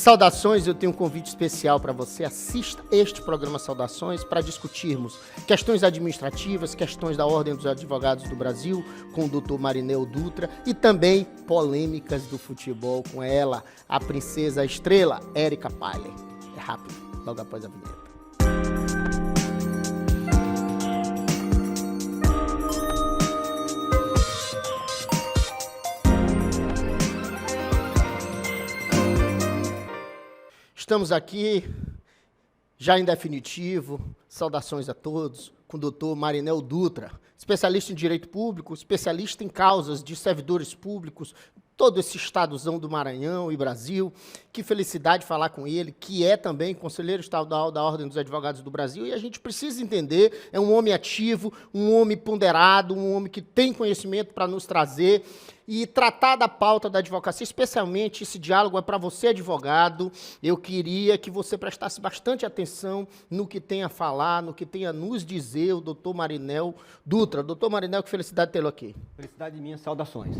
Saudações, eu tenho um convite especial para você. Assista este programa Saudações para discutirmos questões administrativas, questões da Ordem dos Advogados do Brasil, com o Dr. Marinel Dutra, e também polêmicas do futebol com ela, a princesa estrela, Érica Pailer. É rápido, logo após a vinheta. Estamos aqui, já em definitivo, saudações a todos, com o doutor Marinel Dutra, especialista em direito público, especialista em causas de servidores públicos, todo esse estadozão do Maranhão e Brasil. Que felicidade falar com ele, que é também conselheiro estadual da Ordem dos Advogados do Brasil, e a gente precisa entender, é um homem ativo, um homem ponderado, um homem que tem conhecimento para nos trazer e tratar da pauta da advocacia, especialmente esse diálogo é para você, advogado. Eu queria que você prestasse bastante atenção no que tem a falar, no que tem a nos dizer o doutor Marinel Dutra. Doutor Marinel, que felicidade tê-lo aqui. Felicidade minha, saudações.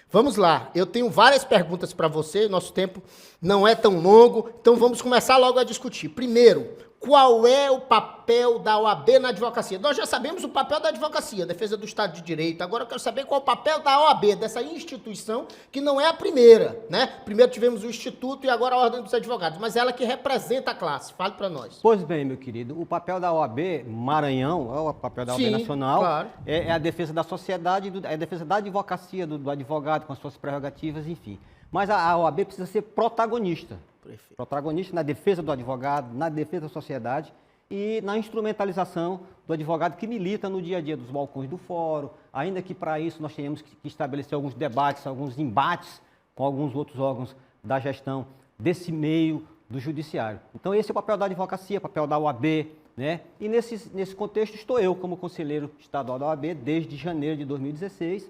Vamos lá, eu tenho várias perguntas para você, nosso tempo não é tão longo, então vamos começar logo a discutir. Primeiro, qual é o papel da OAB na advocacia? Nós já sabemos o papel da advocacia, defesa do Estado de Direito. Agora eu quero saber qual é o papel da OAB, dessa instituição, que não é a primeira, né? Primeiro tivemos o Instituto e agora a Ordem dos Advogados, mas ela que representa a classe. Fale para nós. Pois bem, meu querido, o papel da OAB Maranhão, é o papel da OAB Nacional, claro, é a defesa da sociedade, é a defesa da advocacia, do advogado, com as suas prerrogativas, enfim. Mas a OAB precisa ser protagonista. Perfeito. Protagonista na defesa do advogado, na defesa da sociedade e na instrumentalização do advogado que milita no dia a dia dos balcões do fórum, ainda que para isso nós tenhamos que estabelecer alguns debates, alguns embates com alguns outros órgãos da gestão desse meio do judiciário. Então esse é o papel da advocacia, o papel da OAB, né? E nesse contexto estou eu como conselheiro estadual da OAB desde janeiro de 2016,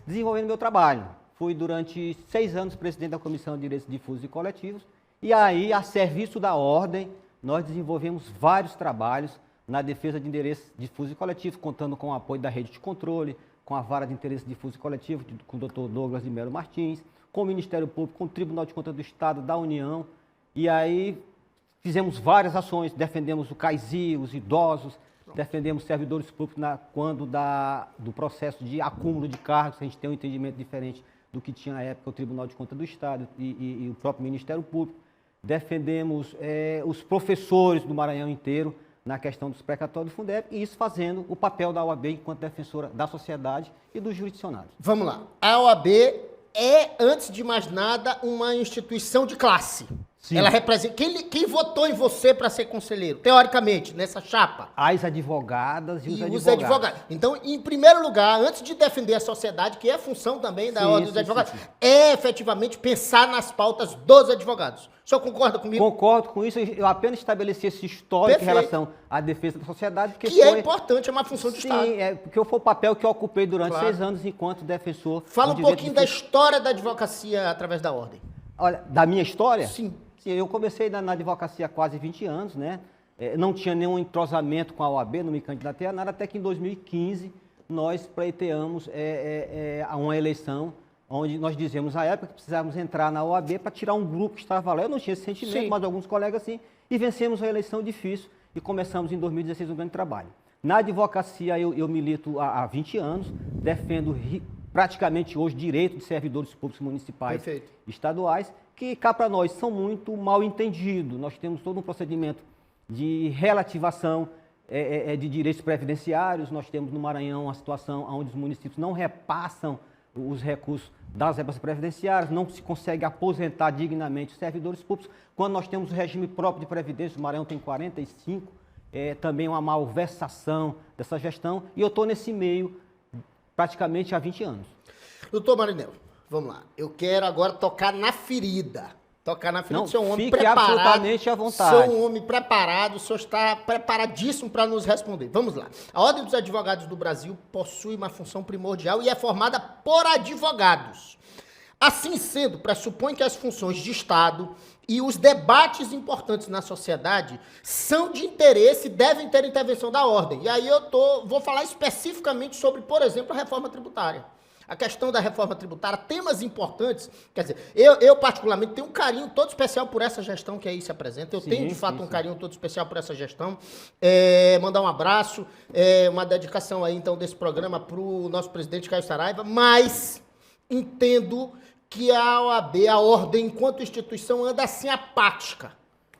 desenvolvendo meu trabalho. Fui durante 6 anos presidente da Comissão de Direitos Difusos e Coletivos. E aí, a serviço da Ordem, nós desenvolvemos vários trabalhos na defesa de interesses difusos e coletivos, contando com o apoio da Rede de Controle, com a Vara de Interesses Difusos e Coletivos, com o Dr. Douglas de Melo Martins, com o Ministério Público, com o Tribunal de Contas do Estado, da União. E aí, fizemos várias ações, defendemos o CAISI, os idosos, defendemos servidores públicos quando do processo de acúmulo de cargos, a gente tem um entendimento diferente do que tinha na época o Tribunal de Contas do Estado e o próprio Ministério Público. Defendemos os professores do Maranhão inteiro na questão dos precatórios do Fundeb, e isso fazendo o papel da OAB enquanto defensora da sociedade e dos jurisdicionários. Vamos lá. A OAB é, antes de mais nada, uma instituição de classe. Sim. Ela representa... Quem votou em você para ser conselheiro, teoricamente, nessa chapa? As advogadas e os advogados. Então, em primeiro lugar, antes de defender a sociedade, que é a função também da Ordem dos Advogados, é efetivamente pensar nas pautas dos advogados. O senhor concorda comigo? Concordo com isso. Eu apenas estabeleci esse histórico em relação à defesa da sociedade. Que é importante, é uma função do Estado. Sim, porque foi o papel que eu ocupei durante 6 anos enquanto defensor. Fala um pouquinho da história da advocacia através da Ordem. Olha, da minha história? Sim. Eu comecei na advocacia há quase 20 anos, né? Não tinha nenhum entrosamento com a OAB, não me candidatei a nada, até que em 2015 nós pleiteamos uma eleição onde nós dizíamos à época que precisávamos entrar na OAB para tirar um grupo que estava lá. Eu não tinha esse sentimento, sim, mas alguns colegas sim, e vencemos a eleição difícil e começamos em 2016 um grande trabalho. Na advocacia eu milito há 20 anos, defendo praticamente hoje direito de servidores públicos municipais, perfeito, estaduais, que cá para nós são muito mal entendidos. Nós temos todo um procedimento de relativação de direitos previdenciários. Nós temos no Maranhão uma situação onde os municípios não repassam os recursos das verbas previdenciárias, não se consegue aposentar dignamente os servidores públicos. Quando nós temos o regime próprio de previdência, o Maranhão tem 45, também uma malversação dessa gestão, e eu estou nesse meio praticamente há 20 anos. Doutor Marinel, vamos lá. Eu quero agora tocar na ferida. Tocar na ferida. Não, o senhor é um homem fique preparado. Absolutamente à vontade. O senhor é um homem preparado, o senhor está preparadíssimo para nos responder. Vamos lá. A Ordem dos Advogados do Brasil possui uma função primordial e é formada por advogados. Assim sendo, pressupõe que as funções de Estado e os debates importantes na sociedade são de interesse e devem ter intervenção da Ordem. E aí vou falar especificamente sobre, por exemplo, a reforma tributária. a questão da reforma tributária, temas importantes. Quer dizer, eu particularmente tenho um carinho todo especial por essa gestão que aí se apresenta. Eu tenho, de fato, um carinho todo especial por essa gestão. Mandar um abraço, uma dedicação aí, então, desse programa para o nosso presidente Caio Saraiva, mas entendo que a OAB, a ordem, enquanto instituição, anda assim apática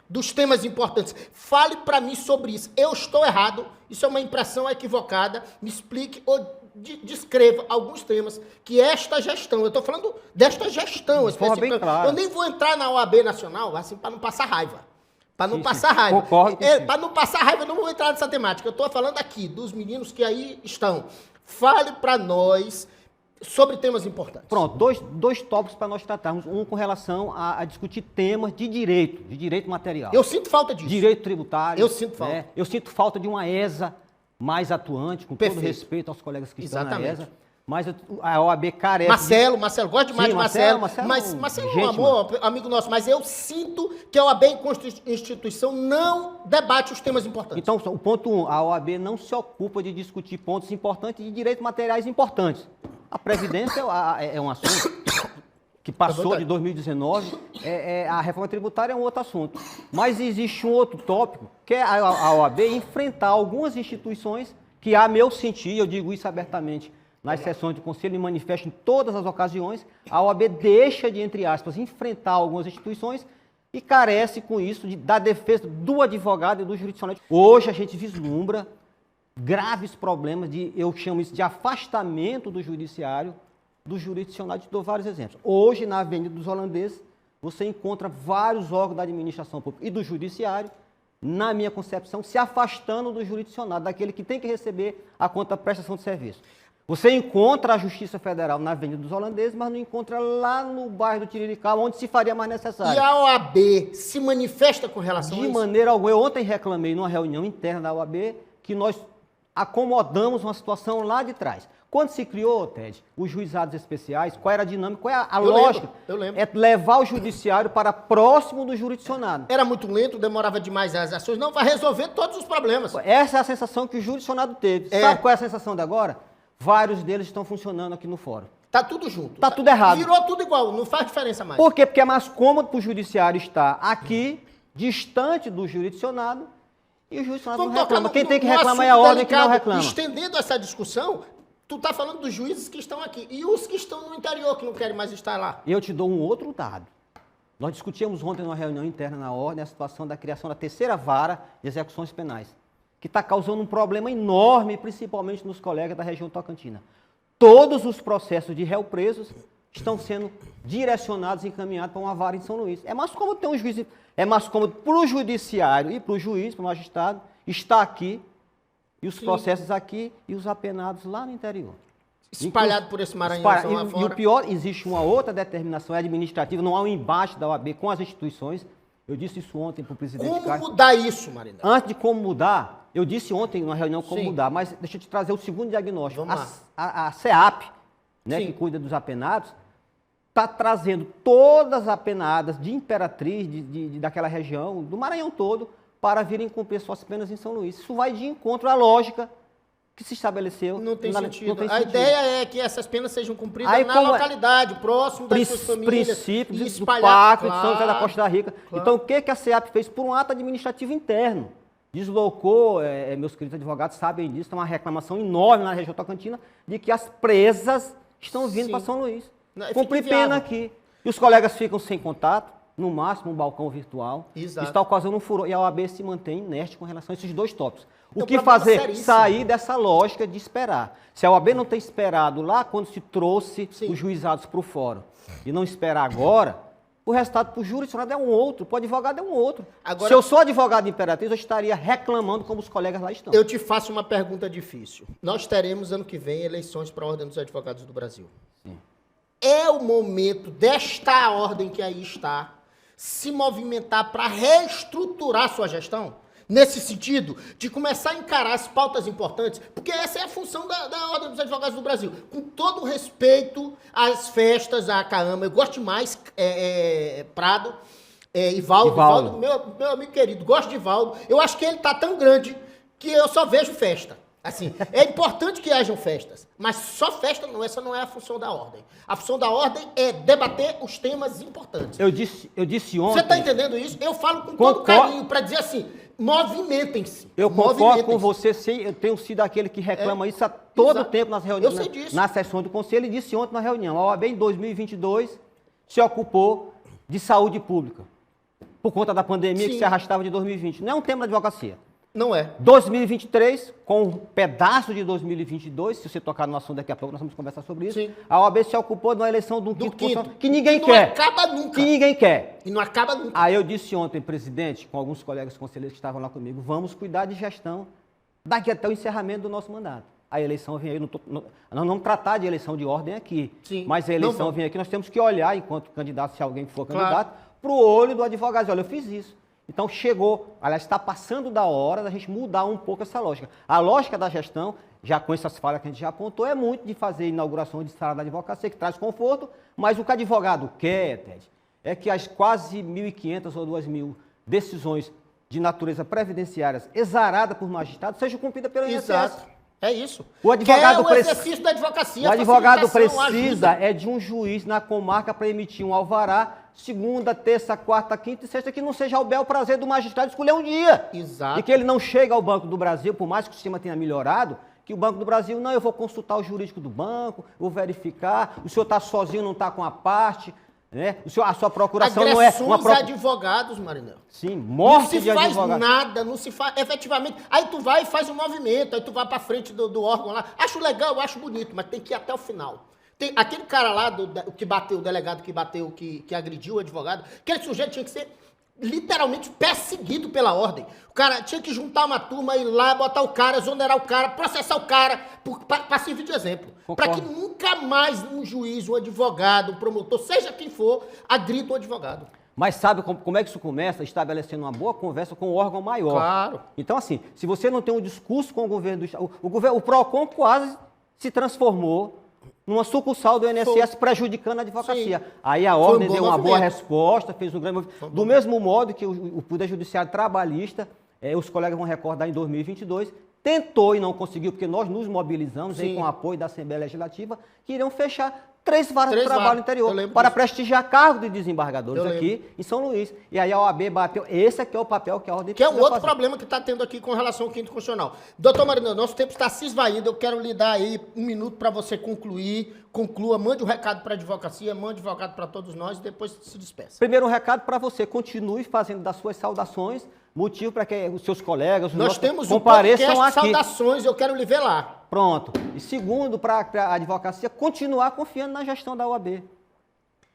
dos temas importantes. Fale para mim sobre isso. Eu estou errado, isso é uma impressão equivocada. Me explique ou descreva alguns temas que esta gestão, eu estou falando desta gestão específica. Claro. Eu nem vou entrar na OAB Nacional, assim, para não passar raiva. Para não passar raiva. Concordo. Para não passar raiva, eu não vou entrar nessa temática. Eu estou falando aqui dos meninos que aí estão. Fale para nós sobre temas importantes. Pronto, dois tópicos para nós tratarmos. Um com relação a discutir temas de direito material. Eu sinto falta disso. Direito tributário. Eu sinto falta. Eu sinto falta de uma ESA mais atuante, com todo respeito aos colegas que estão na ESA. Mas a OAB carece... Marcelo, gosto demais de Marcelo. Marcelo é um amor, amigo nosso, mas eu sinto que a OAB, enquanto instituição, não debate os temas importantes. Então, o ponto 1, a OAB não se ocupa de discutir pontos importantes de direitos materiais importantes. A Previdência é um assunto que passou de 2019, a reforma tributária é um outro assunto. Mas existe um outro tópico, que é a OAB enfrentar algumas instituições que, a meu sentir, eu digo isso abertamente, nas sessões do Conselho e manifesto em todas as ocasiões, a OAB deixa de, entre aspas, enfrentar algumas instituições e carece com isso da defesa do advogado e do jurisdicional. Hoje a gente vislumbra graves problemas eu chamo isso de afastamento do judiciário, do jurisdicional. Eu te dou vários exemplos. Hoje, na Avenida dos Holandeses, você encontra vários órgãos da administração pública e do judiciário, na minha concepção, se afastando do jurisdicional, daquele que tem que receber a conta da prestação de serviço. Você encontra a Justiça Federal na Avenida dos Holandeses, mas não encontra lá no bairro do Tirirical, onde se faria mais necessário. E a OAB se manifesta com relação a isso? De maneira alguma. Eu ontem reclamei numa reunião interna da OAB que nós acomodamos uma situação lá de trás. Quando se criou, Ted, os juizados especiais, qual era a dinâmica, qual é a lógica? Eu lembro. É levar o judiciário para próximo do jurisdicionado. Era muito lento, demorava demais as ações. Não, vai resolver todos os problemas. Essa é a sensação que o jurisdicionado teve. Sabe qual é a sensação de agora? Vários deles estão funcionando aqui no fórum. Tá tudo junto. Tá tudo errado. Virou tudo igual, não faz diferença mais. Por quê? Porque é mais cômodo para o judiciário estar aqui, distante do jurisdicionado, e o jurisdicionado não reclama. Quem tem que reclamar é a ordem que não reclama. Estendendo essa discussão, tu tá falando dos juízes que estão aqui e os que estão no interior, que não querem mais estar lá. Eu te dou um outro dado. Nós discutimos ontem numa reunião interna na ordem a situação da criação da terceira vara de execuções penais, que está causando um problema enorme, principalmente nos colegas da região Tocantina. Todos os processos de réu presos estão sendo direcionados e encaminhados para uma vara em São Luís. É mais cômodo ter um juiz, é mais cômodo para o judiciário e para o juiz, para o magistrado, estar aqui, e os processos aqui, e os apenados lá no interior. Espalhado por esse Maranhão lá fora. E o pior, existe uma outra determinação administrativa, não há um embate da OAB com as instituições. Eu disse isso ontem para o presidente Como mudar isso, Marinho? Antes de como mudar, eu disse ontem numa reunião como mudar, mas deixa eu te trazer o segundo diagnóstico. A CEAP, né, que cuida dos apenados, está trazendo todas as apenadas de Imperatriz, daquela região, do Maranhão todo, para virem cumprir suas penas em São Luís. Isso vai de encontro à lógica que se estabeleceu. Não tem sentido. A ideia é que essas penas sejam cumpridas na localidade, próximo das suas famílias. Princípios do Pacto de São José da Costa da Rica. Claro. Então, o que a CEAP fez? Por um ato administrativo interno. Deslocou, meus queridos advogados sabem disso, tem uma reclamação enorme na região Tocantina de que as presas estão vindo para São Luís. Cumprir pena aqui. E os colegas ficam sem contato, no máximo um balcão virtual. Exato. Isso está causando um furor. E a OAB se mantém inerte com relação a esses dois tópicos. O que fazer? Seríssimo. Sair dessa lógica de esperar. Se a OAB não tem esperado lá quando se trouxe os juizados para o fórum e não esperar agora, o resultado para o jurisdicionado é um outro, para o advogado é um outro. Agora, se eu sou advogado de Imperatriz, eu estaria reclamando como os colegas lá estão. Eu te faço uma pergunta difícil. Nós teremos ano que vem eleições para a Ordem dos Advogados do Brasil. Sim. É o momento desta ordem que aí está se movimentar para reestruturar sua gestão? Nesse sentido, de começar a encarar as pautas importantes, porque essa é a função da Ordem dos Advogados do Brasil. Com todo o respeito às festas, à CAAMA, eu gosto demais, Prado, Ivaldo, meu amigo querido, gosto de Ivaldo. Eu acho que ele está tão grande que eu só vejo festa. Assim, é importante que hajam festas, mas só festa não, essa não é a função da ordem. A função da ordem é debater os temas importantes. Eu disse ontem... Você está entendendo isso? Eu falo com todo carinho para dizer assim, movimentem-se. Eu concordo com você, eu tenho sido aquele que reclama isso a todo tempo nas reuniões, eu sei disso. na sessão do Conselho, e disse ontem na reunião, a OAB em 2022 se ocupou de saúde pública, por conta da pandemia que se arrastava de 2020. Não é um tema da advocacia. Não é. 2023, com um pedaço de 2022, se você tocar no assunto daqui a pouco, nós vamos conversar sobre isso. Sim. A OAB se ocupou de uma eleição de um quinto que ninguém quer. Não acaba nunca. Que ninguém quer. E não acaba nunca. Aí eu disse ontem, presidente, com alguns colegas conselheiros que estavam lá comigo, vamos cuidar de gestão daqui até o encerramento do nosso mandato. A eleição vem aí, nós não vamos tratar de eleição de ordem aqui, sim, mas a eleição vem aqui, nós temos que olhar, enquanto candidato, se alguém for candidato, para o olho do advogado. Olha, eu fiz isso. Então chegou, aliás, está passando da hora da gente mudar um pouco essa lógica. A lógica da gestão, já com essas falhas que a gente já apontou, é muito de fazer inauguração de sala da advocacia, que traz conforto, mas o que o advogado quer, Ted, é que as quase 1.500 ou 2.000 decisões de natureza previdenciárias exaradas por magistrados sejam cumpridas pelo INSS. Exato. É isso. O advogado exercício da advocacia. O advogado precisa de um juiz na comarca para emitir um alvará, segunda, terça, quarta, quinta e sexta, que não seja ao bel prazer do magistrado escolher um dia. Exato. E que ele não chegue ao Banco do Brasil, por mais que o sistema tenha melhorado, que o Banco do Brasil, não, eu vou consultar o jurídico do banco, vou verificar, o senhor está sozinho, não está com a parte, né? A sua procuração não é uma advogados, Marinel. Sim, morte de advogado. Não se faz nada, não se faz efetivamente. Aí tu vai e faz um movimento, aí tu vai para frente do órgão lá. Acho legal, acho bonito, mas tem que ir até o final. Tem aquele cara lá que bateu, o delegado que bateu, que agrediu o advogado, aquele sujeito tinha que ser literalmente perseguido pela ordem. O cara tinha que juntar uma turma, ir lá, botar o cara, exonerar o cara, processar o cara, para servir de exemplo. Para que nunca mais um juiz, um advogado, um promotor, seja quem for, agrida o advogado. Mas sabe como é que isso começa? Estabelecendo uma boa conversa com o órgão maior. Claro. Então, assim, se você não tem um discurso com o governo do Estado... O PROCON quase se transformou numa sucursal do INSS prejudicando a advocacia. Sim. Aí a ordem deu uma boa resposta, fez um grande movimento. Do mesmo modo que o Poder Judiciário Trabalhista, os colegas vão recordar, em 2022, tentou e não conseguiu, porque nós nos mobilizamos aí com o apoio da Assembleia Legislativa, que iriam fechar 3 varas de trabalho no interior para prestigiar cargo de desembargadores aqui em São Luís. E aí a OAB bateu. Esse aqui é o papel que a ordem precisa fazer. Que é um outro problema que está tendo aqui com relação ao quinto constitucional. Doutor Marinel, nosso tempo está se esvaindo. Eu quero lhe dar aí 1 minuto para você concluir. Conclua, mande um recado para a advocacia, mande um recado para todos nós e depois se despeça. Primeiro um recado para você. Continue fazendo das suas saudações motivo para que os seus colegas, nós temos compareçam aqui. Saudações, eu quero lhe ver lá. Pronto. E segundo, para a advocacia continuar confiando na gestão da OAB.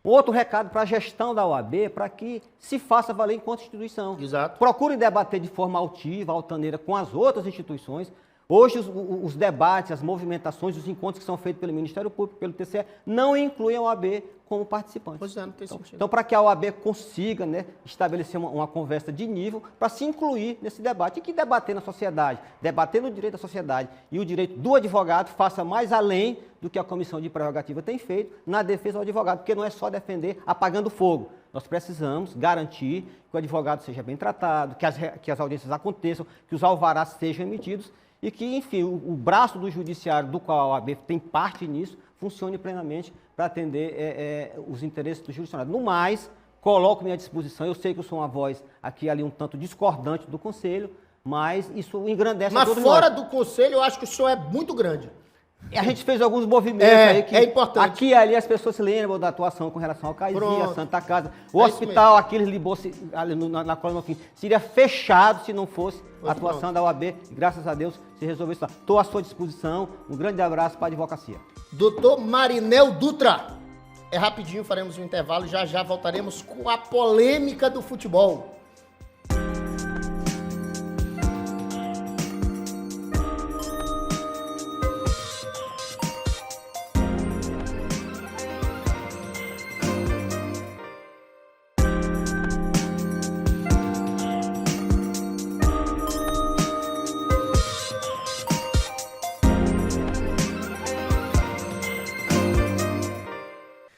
Outro recado para a gestão da OAB, para que se faça valer enquanto instituição. Exato. Procure debater de forma altiva, altaneira, com as outras instituições. Hoje, os debates, as movimentações, os encontros que são feitos pelo Ministério Público, pelo TCE, não incluem a OAB como participante. Pois é, não tem sentido. Então, para que a OAB consiga, né, estabelecer uma conversa de nível para se incluir nesse debate. E que debater na sociedade, debater no direito da sociedade e o direito do advogado faça mais além do que a Comissão de Prerrogativa tem feito na defesa do advogado, porque não é só defender apagando fogo. Nós precisamos garantir que o advogado seja bem tratado, que as audiências aconteçam, que os alvarás sejam emitidos e que, enfim, o braço do judiciário, do qual a OAB tem parte nisso, funcione plenamente para atender os interesses do jurisdicionado. No mais, coloco-me à disposição. Eu sei que eu sou uma voz aqui ali um tanto discordante do Conselho, mas isso engrandece a todos nós. Mas fora do Conselho, eu acho que o senhor é muito grande. A gente fez alguns movimentos aí que importante. Aqui e ali as pessoas se lembram da atuação com relação ao Caizinha, a Santa Casa. O hospital Aquiles Libor, na Colônia Fim, seria fechado se não fosse a atuação da OAB. E graças a Deus se resolveu isso lá. Estou à sua disposição. Um grande abraço para a advocacia. Doutor Marinel Dutra. É rapidinho, faremos um intervalo. Já já voltaremos com a polêmica do futebol.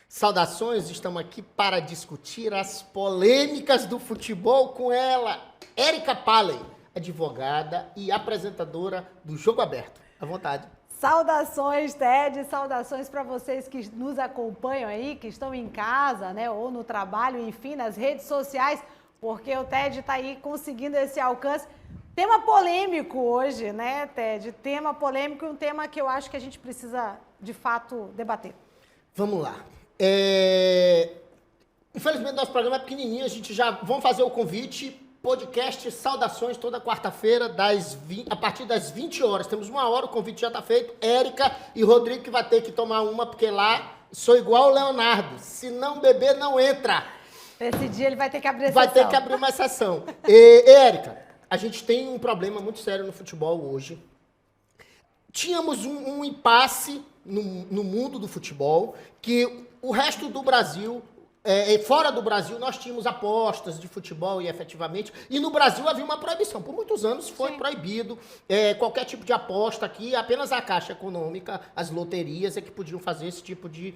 Saudações, estamos aqui para discutir as polêmicas do futebol com ela, Érica Palley, advogada e apresentadora do Jogo Aberto. À vontade. Saudações, Ted, saudações para vocês que nos acompanham aí, que estão em casa, né, ou no trabalho, enfim, nas redes sociais, porque o Ted está aí conseguindo esse alcance. Tema polêmico hoje, né, Ted? Tema polêmico e um tema que eu acho que a gente precisa, de fato, debater. Vamos lá. Infelizmente, nosso programa é pequenininho, a gente já... Vamos fazer o convite... Podcast Saudações, toda quarta-feira, a partir das 20 horas. Temos 1 hora, o convite já está feito. Érica e Rodrigo que vai ter que tomar uma, porque lá sou igual o Leonardo. Se não beber, não entra. Esse dia ele vai ter que abrir Vai ter que abrir uma exceção. Érica, a gente tem um problema muito sério no futebol hoje. Tínhamos um impasse no mundo do futebol, que o resto do Brasil... fora do Brasil, nós tínhamos apostas de futebol e efetivamente, e no Brasil havia uma proibição. Por muitos anos foi proibido qualquer tipo de aposta aqui, apenas a Caixa Econômica, as loterias é que podiam fazer esse tipo de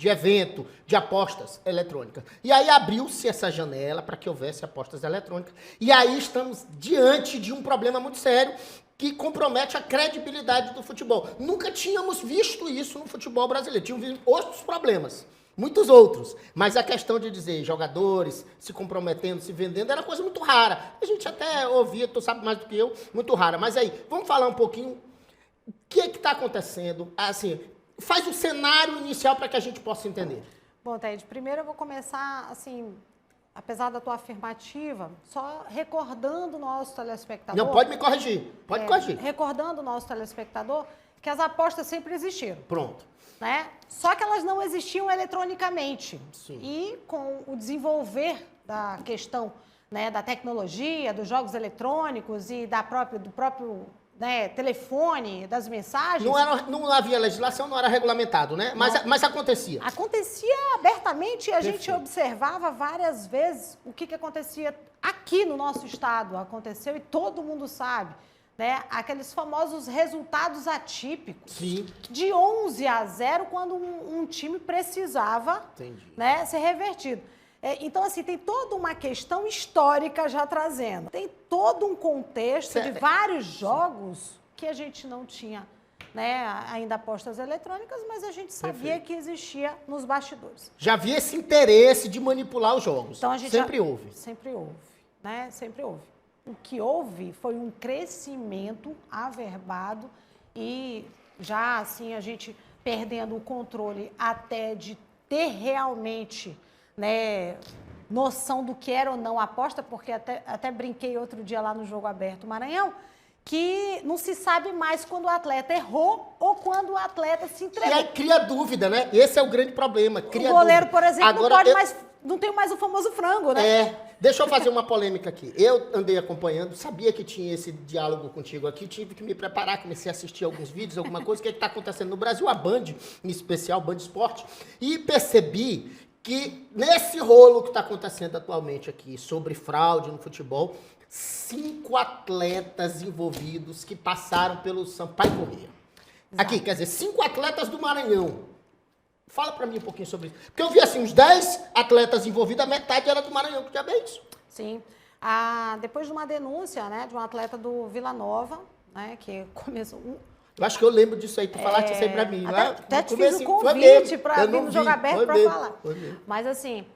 evento, de apostas eletrônicas. E aí abriu-se essa janela para que houvesse apostas eletrônicas. E aí estamos diante de um problema muito sério, que compromete a credibilidade do futebol. Nunca tínhamos visto isso no futebol brasileiro. Tínhamos visto outros problemas. Muitos outros, mas a questão de dizer jogadores se comprometendo, se vendendo, era coisa muito rara. A gente até ouvia, tu sabe mais do que eu, muito rara. Mas aí, vamos falar um pouquinho o que está acontecendo. Assim, faz o cenário inicial para que a gente possa entender. Bom, Ted, primeiro eu vou começar, assim, apesar da tua afirmativa, só recordando o nosso telespectador... Não, pode me corrigir, pode corrigir. Recordando o nosso telespectador que as apostas sempre existiram. Pronto. Né? Só que elas não existiam eletronicamente. Sim. E com o desenvolver da questão, né, da tecnologia, dos jogos eletrônicos e do próprio né, telefone, das mensagens... Não havia legislação, não era regulamentado, né? Mas acontecia. Acontecia abertamente e a gente observava várias vezes o que acontecia aqui no nosso estado. Aconteceu e todo mundo sabe. Né, aqueles famosos resultados atípicos. Sim. De 11-0 quando um time precisava né, ser revertido. Então, assim, tem toda uma questão histórica já trazendo. Tem todo um contexto de vários jogos que a gente não tinha né, ainda apostas eletrônicas, mas a gente sabia que existia nos bastidores. Já havia esse interesse de manipular os jogos. Então, a gente sempre houve. Sempre houve, né? Sempre houve. O que houve foi um crescimento averbado e já assim a gente perdendo o controle até de ter realmente né, noção do que era ou não a aposta, porque até brinquei outro dia lá no Jogo Aberto Maranhão, que não se sabe mais quando o atleta errou ou quando o atleta se entregou. E aí cria dúvida, né? Esse é o grande problema. Cria o goleiro, dúvida. por exemplo, Agora, não tem mais o famoso frango, né? Deixa eu fazer uma polêmica aqui. Eu andei acompanhando, sabia que tinha esse diálogo contigo aqui, tive que me preparar, comecei a assistir alguns vídeos, alguma coisa, o que está acontecendo no Brasil, a Band, em especial, Band Esporte, e percebi que nesse rolo que está acontecendo atualmente aqui, sobre fraude no futebol, 5 atletas envolvidos que passaram pelo Sampaio Corrêa. Aqui, quer dizer, 5 atletas do Maranhão. Fala pra mim um pouquinho sobre isso. Porque eu vi assim, uns 10 atletas envolvidos, a metade era do Maranhão. Que diabo é isso? Sim. Depois de uma denúncia, né, de um atleta do Vila Nova, né, que começou... Eu acho que eu lembro disso aí, tu falaste isso aí pra mim. Até te fiz um convite para vir no Jogo Aberto para falar. Mas assim,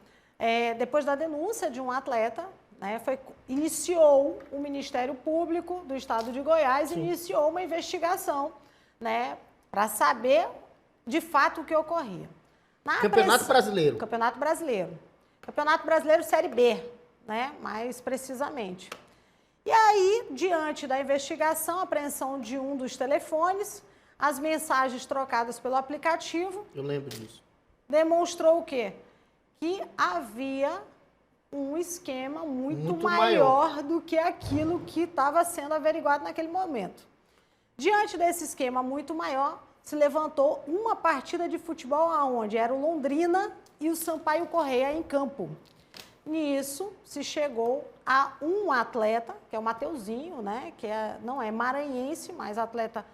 depois da denúncia de um atleta, né, iniciou o Ministério Público do Estado de Goiás, iniciou uma investigação, né, para saber de fato o que ocorria. Campeonato Brasileiro. Campeonato Brasileiro. Campeonato Brasileiro Série B, né, mais precisamente. E aí, diante da investigação, apreensão de um dos telefones, as mensagens trocadas pelo aplicativo... Eu lembro disso. Demonstrou o quê? Que havia um esquema muito maior do que aquilo que estava sendo averiguado naquele momento. Diante desse esquema muito maior, se levantou uma partida de futebol onde era o Londrina e o Sampaio Corrêa em campo. Nisso, se chegou a um atleta, que é o Mateuzinho, né, que não é maranhense, mas atleta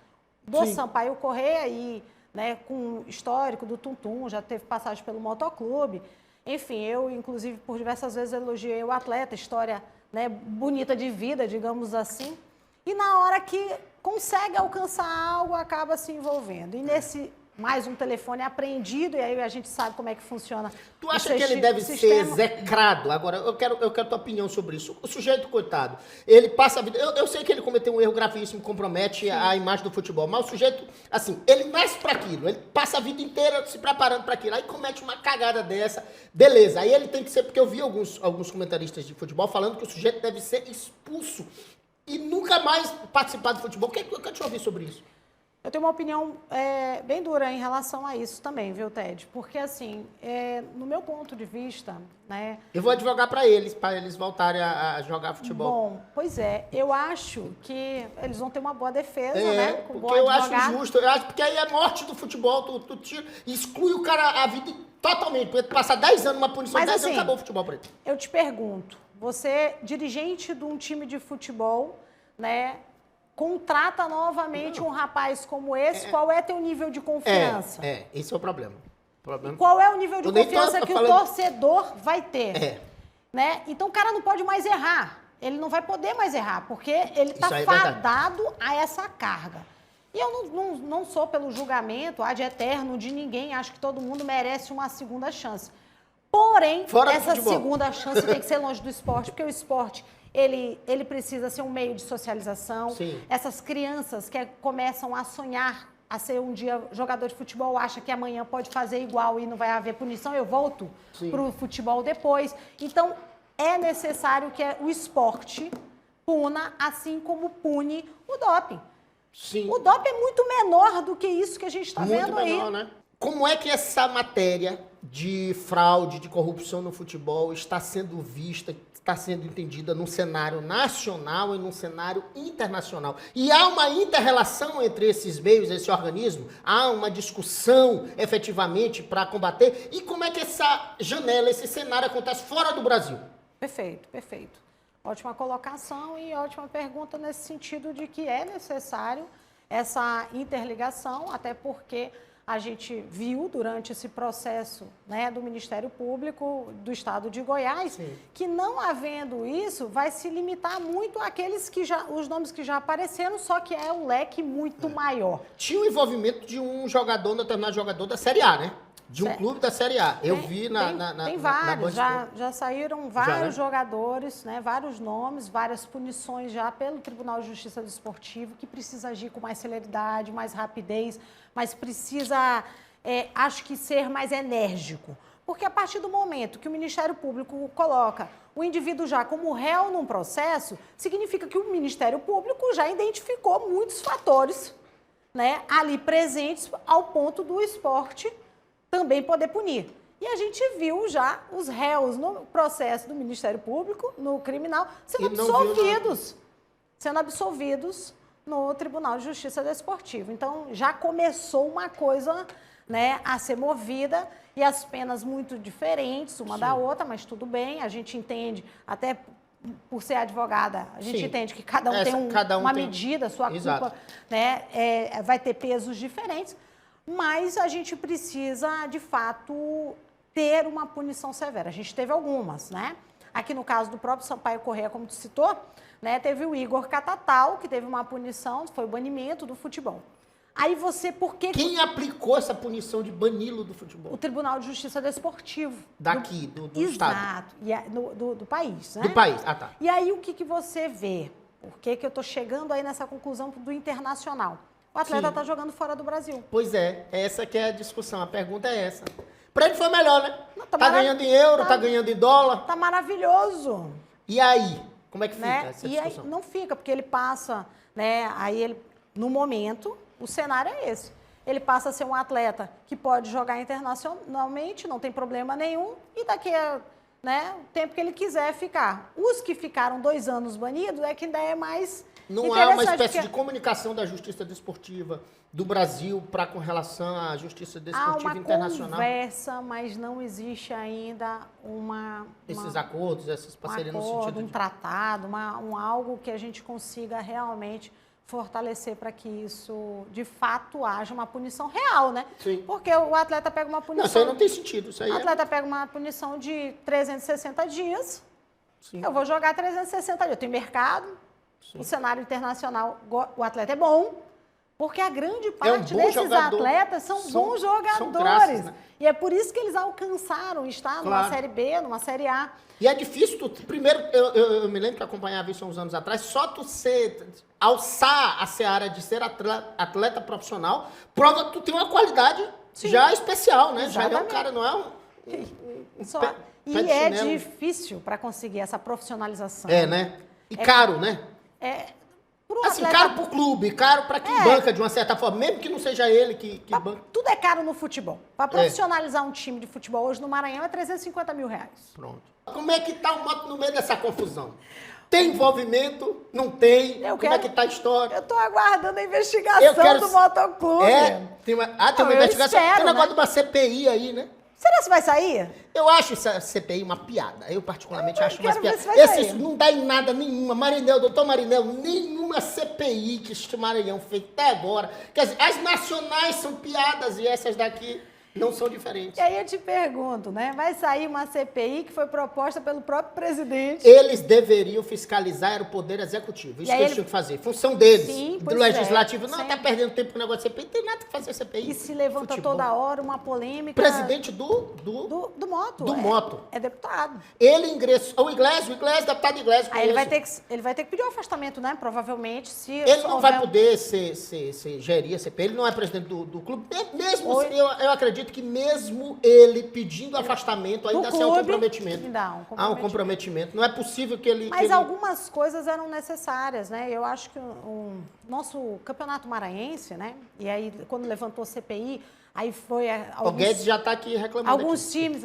do Sampaio Corrêa e né, com histórico do Tum-Tum, já teve passagem pelo motoclube. Enfim, eu, inclusive, por diversas vezes elogiei o atleta, história né, bonita de vida, digamos assim. E na hora que consegue alcançar algo, acaba se envolvendo. E nesse mais um telefone apreendido, e aí a gente sabe como é que funciona. Tu acha que ele deve ser execrado? Agora, eu quero tua opinião sobre isso. O sujeito, coitado, ele passa a vida... Eu sei que ele cometeu um erro gravíssimo, compromete a imagem do futebol, mas o sujeito, assim, ele nasce para aquilo, ele passa a vida inteira se preparando para aquilo, aí comete uma cagada dessa, beleza, aí ele tem que ser... Porque eu vi alguns comentaristas de futebol falando que o sujeito deve ser expulso e nunca mais participar do futebol. O que eu te ouvi sobre isso? Eu tenho uma opinião bem dura em relação a isso também, viu, Ted? Porque, assim, no meu ponto de vista, né... Eu vou advogar para eles voltarem a jogar futebol. Bom, pois é. Eu acho que eles vão ter uma boa defesa, né? Com porque eu acho justo. Eu acho porque aí é morte do futebol. Tu tira, exclui o cara a vida totalmente. Porque passar 10 anos numa punição, 10 anos acabou o futebol para ele. Eu te pergunto, você, dirigente de um time de futebol, né... Contrata novamente um rapaz como esse, qual é teu nível de confiança? Esse é o problema. Qual é o nível de confiança que o torcedor vai ter? Né? Então o cara não pode mais errar. Ele não vai poder mais errar, porque ele está fadado a essa carga. E eu não sou pelo julgamento ad eterno de ninguém, acho que todo mundo merece uma segunda chance. Porém, essa segunda chance tem que ser longe do esporte, porque o esporte... Ele precisa ser um meio de socialização. Sim. Essas crianças que começam a sonhar a ser um dia jogador de futebol, acha que amanhã pode fazer igual e não vai haver punição, eu volto para o futebol depois. Então, é necessário que o esporte puna, assim como pune o doping. Sim. O doping é muito menor do que isso que a gente está vendo aí. Muito menor, né? Como é que essa matéria de fraude, de corrupção no futebol está sendo vista, está sendo entendida num cenário nacional e num cenário internacional? E há uma inter-relação entre esses meios, esse organismo? Há uma discussão efetivamente para combater? E como é que essa janela, esse cenário acontece fora do Brasil? Perfeito, perfeito. Ótima colocação e ótima pergunta nesse sentido de que é necessário essa interligação, até porque a gente viu durante esse processo, né, do Ministério Público do Estado de Goiás, sim, que não havendo isso, vai se limitar muito àqueles que os nomes que já apareceram, só que é um leque muito maior. Tinha o envolvimento de um jogador, determinado jogador da Série A, né? De um clube da Série A. Eu vi tem vários, já saíram vários jogadores, né, vários nomes, várias punições já pelo Tribunal de Justiça Desportivo, que precisa agir com mais celeridade, mais rapidez, mas precisa, acho que, ser mais enérgico. Porque a partir do momento que o Ministério Público coloca o indivíduo já como réu num processo, significa que o Ministério Público já identificou muitos fatores, né, ali presentes ao ponto do esporte também poder punir. E a gente viu já os réus no processo do Ministério Público, no criminal, sendo absolvidos no Tribunal de Justiça Desportivo. Então, já começou uma coisa, né, a ser movida e as penas muito diferentes uma da outra, mas tudo bem, a gente entende, até por ser advogada, a gente entende que cada um tem uma medida, sua culpa, né, vai ter pesos diferentes, mas a gente precisa, de fato, ter uma punição severa. A gente teve algumas, né? Aqui no caso do próprio Sampaio Corrêa, como tu citou, né, teve o Igor Catatal, que teve uma punição, foi o banimento do futebol. Aí você, por que... Quem aplicou essa punição de bani-lo do futebol? O Tribunal de Justiça Desportivo. Daqui, do Estado. Exato, do país, né? Do país, tá. E aí, o que você vê? Por que eu estou chegando aí nessa conclusão do internacional? O atleta está jogando fora do Brasil. Pois é, essa que é a discussão, a pergunta é essa. Para ele foi melhor, né? Tá ganhando em euro, tá ganhando em dólar. Tá maravilhoso. E aí, como é que fica, né, essa E discussão? aí não fica, porque ele passa, né, aí ele, no momento, o cenário é esse. Ele passa a ser um atleta que pode jogar internacionalmente, não tem problema nenhum, e daqui a, né, o tempo que ele quiser ficar. Os que ficaram 2 anos banidos é que ainda é mais... Não há uma espécie de comunicação da Justiça Desportiva do Brasil com relação à Justiça Desportiva Internacional? Há uma conversa, mas não existe ainda esses acordos, essas parcerias no sentido de... um tratado, algo que a gente consiga realmente fortalecer para que isso, de fato, haja uma punição real, né? Sim. Porque o atleta pega uma punição... Não, isso aí não tem sentido. Isso aí o atleta pega uma punição de 360 dias, Sim. Eu vou jogar 360 dias, eu tenho mercado, o cenário internacional, o atleta é bom, porque a grande um parte bom desses jogador. atletas são bons jogadores. São classes, né? E é por isso que eles alcançaram estar numa Claro. Série B, numa Série A. E é difícil, primeiro, eu me lembro que acompanhava isso há uns anos atrás, só tu alçar a seara de ser atleta profissional, prova que tu tem uma qualidade já especial, né? Já é um cara, não é um Só. pé E de é chinelo. difícil para conseguir essa profissionalização. É, né? E caro, né? Pro Assim, atleta- caro pro clube, caro pra quem banca de uma certa forma, mesmo que não seja ele que banca. Tudo é caro no futebol. Para profissionalizar um time de futebol hoje no Maranhão é 350 mil reais. Pronto. Como é que tá o moto no meio dessa confusão? Tem envolvimento? Não tem? Como é que tá a história? Eu tô aguardando a investigação do motoclube. Tem uma Não, uma eu investigação. espero, Tem um negócio né? de uma CPI aí, né? Será que vai sair? Eu acho essa CPI uma piada. Eu, particularmente, acho uma quero ver piada. se vai sair. Não dá em nada nenhuma. Marinel, doutor Marinel, nenhuma CPI que este Maranhão fez até agora. Quer dizer, as nacionais são piadas e essas daqui não são diferentes. E aí eu te pergunto, né? Vai sair uma CPI que foi proposta pelo próprio presidente. Eles deveriam fiscalizar era o poder executivo. Isso E aí que eles tinham que fazer. Função deles. Sim, do pois legislativo. Não, sim. tá perdendo tempo com o negócio de CPI. Não tem nada que fazer CPI. E se levanta Futebol. toda hora uma polêmica. Presidente do Moto. do Moto. É deputado. Ele ingressou. O Iglesias, deputado Iglesias. Aí ele vai, conheço. ele vai ter que pedir um afastamento, né? Provavelmente, se... Ele não houver vai um- poder gerir a CPI, ele não é presidente do clube. Mesmo Oi. eu acredito que mesmo ele pedindo afastamento, ainda assim é um clube, comprometimento. ainda Há um comprometimento. Não é possível que ele... Mas que ele- algumas coisas eram necessárias, né? Eu acho que o nosso campeonato maranhense, né? E aí, quando levantou CPI, aí foi... O Guedes já está aqui reclamando. Alguns aqui. times,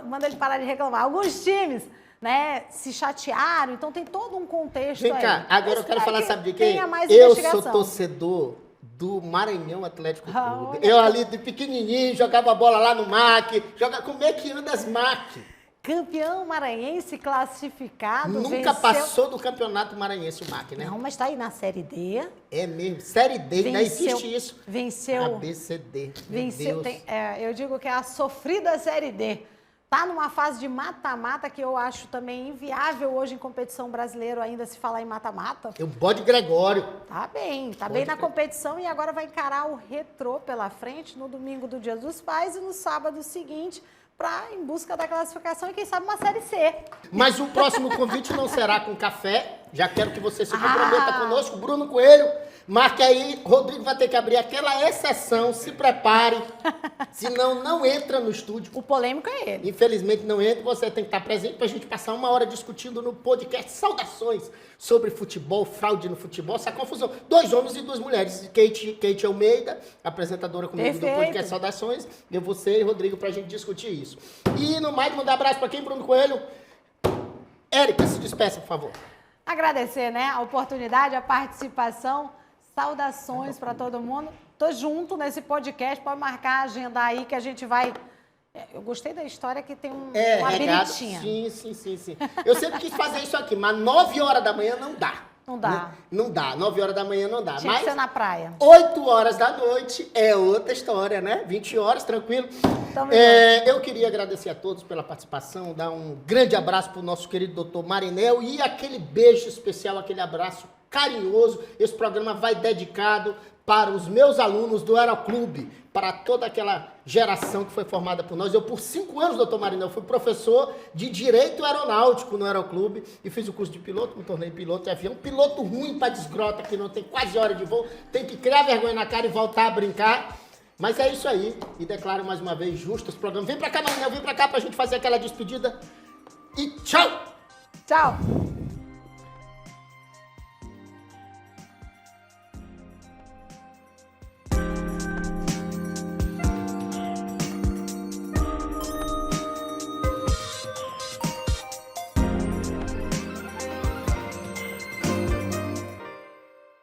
manda ele parar de reclamar, alguns times, né, se chatearam, então tem todo um contexto Vem aí. cá, agora eu quero falar, que sabe de quem? tenha mais Eu investigação. sou torcedor do Maranhão Atlético Ah, Clube. olha. Eu ali de pequenininho jogava bola lá no MAC, como é que anda as MAC? Campeão maranhense classificado, Nunca venceu... passou do campeonato maranhense o MAC, né? Não, mas tá aí na Série D. É mesmo, Série D, ainda existe isso. Venceu. ABCD. Venceu. Eu digo que é a sofrida Série D. Tá numa fase de mata-mata que eu acho também inviável hoje em competição brasileira ainda se falar em mata-mata. O Bode Gregório. Tá bem na competição e agora vai encarar o Retrô pela frente no domingo do Dia dos Pais e no sábado seguinte em busca da classificação e quem sabe uma Série C. Mas o próximo convite não será com café. Já quero que você se comprometa conosco. Bruno Coelho, marque aí. Rodrigo vai ter que abrir aquela exceção. Se prepare. Senão não entra no estúdio. O polêmico é ele. Infelizmente não entra. Você tem que estar presente para a gente passar uma hora discutindo no podcast Saudações sobre futebol, fraude no futebol, essa confusão. 2 homens e 2 mulheres. Kate Almeida, apresentadora comigo do podcast Saudações. Eu, você e Rodrigo para a gente discutir isso. E no mais, mandar abraço para quem, Bruno Coelho? Érica, se despeça, por favor. Agradecer, né, a oportunidade, a participação. Saudações para todo mundo. Tô junto nesse podcast, pode marcar a agenda aí que a gente vai... Eu gostei da história que tem uma biritinha. Sim. Eu sempre quis fazer isso aqui, mas 9 horas da manhã não dá. Não dá. Não dá, 9 horas da manhã não dá. Tinha que ser na praia. 8 horas da noite é outra história, né? 20 horas, tranquilo. Eu queria agradecer a todos pela participação, dar um grande abraço para o nosso querido doutor Marinel e aquele beijo especial, aquele abraço carinhoso. Esse programa vai dedicado para os meus alunos do Aeroclube, para toda aquela geração que foi formada por nós. Eu, por 5 anos, doutor Marinel, fui professor de Direito Aeronáutico no Aeroclube e fiz o curso de piloto, me tornei piloto de avião. Piloto ruim para desgrota, que não tem quase hora de voo, tem que criar vergonha na cara e voltar a brincar. Mas é isso aí. E declaro mais uma vez justo esse programa. Vem para cá, Marinel, vem para cá para a gente fazer aquela despedida. E tchau! Tchau!